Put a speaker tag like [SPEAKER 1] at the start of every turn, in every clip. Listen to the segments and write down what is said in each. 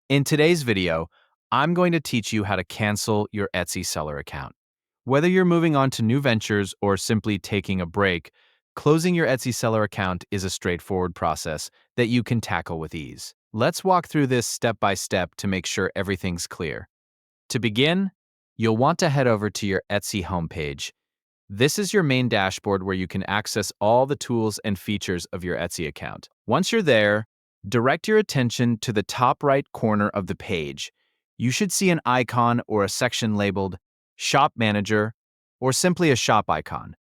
[SPEAKER 1] In today's video, I'm going to teach you how to cancel your Etsy seller account. Whether you're moving on to new ventures or simply taking a break, closing your Etsy seller account is a straightforward process that you can tackle with ease. Let's walk through this step by step to make sure everything's clear. To begin, you'll want to head over to your Etsy homepage. This is your main dashboard where you can access all the tools and features of your Etsy account. Once you're there, direct your attention to the top right corner of the page. You should see an icon or a section labeled Shop Manager or simply a shop icon.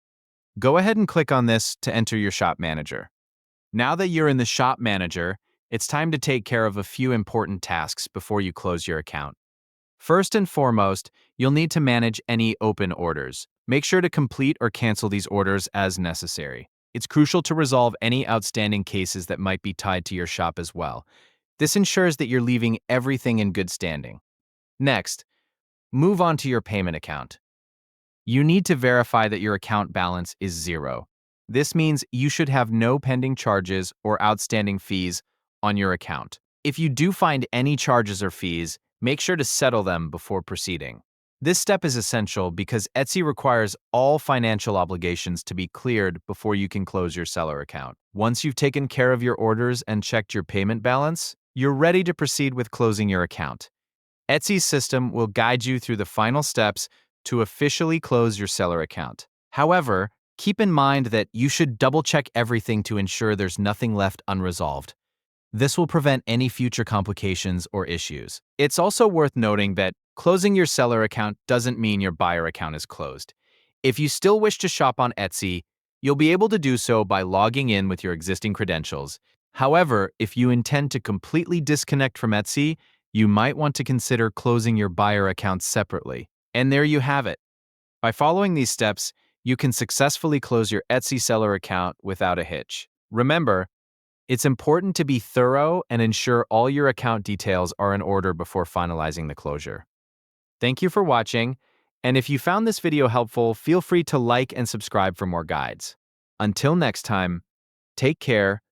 [SPEAKER 1] Go ahead and click on this to enter your shop manager. Now that you're in the shop manager, it's time to take care of a few important tasks before you close your account. First and foremost, you'll need to manage any open orders. Make sure to complete or cancel these orders as necessary. It's crucial to resolve any outstanding cases that might be tied to your shop as well. This ensures that you're leaving everything in good standing. Next, move on to your payment account. You need to verify that your account balance is zero. This means you should have no pending charges or outstanding fees on your account. If you do find any charges or fees, make sure to settle them before proceeding. This step is essential because Etsy requires all financial obligations to be cleared before you can close your seller account. Once you've taken care of your orders and checked your payment balance, you're ready to proceed with closing your account. Etsy's system will guide you through the final steps to officially close your seller account. However, keep in mind that you should double-check everything to ensure there's nothing left unresolved. This will prevent any future complications or issues. It's also worth noting that closing your seller account doesn't mean your buyer account is closed. If you still wish to shop on Etsy, you'll be able to do so by logging in with your existing credentials. However, if you intend to completely disconnect from Etsy, you might want to consider closing your buyer account separately. And there you have it. By following these steps, you can successfully close your Etsy seller account without a hitch. Remember, it's important to be thorough and ensure all your account details are in order before finalizing the closure. Thank you for watching, and if you found this video helpful, feel free to like and subscribe for more guides. Until next time, take care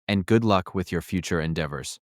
[SPEAKER 1] and good luck with your future endeavors.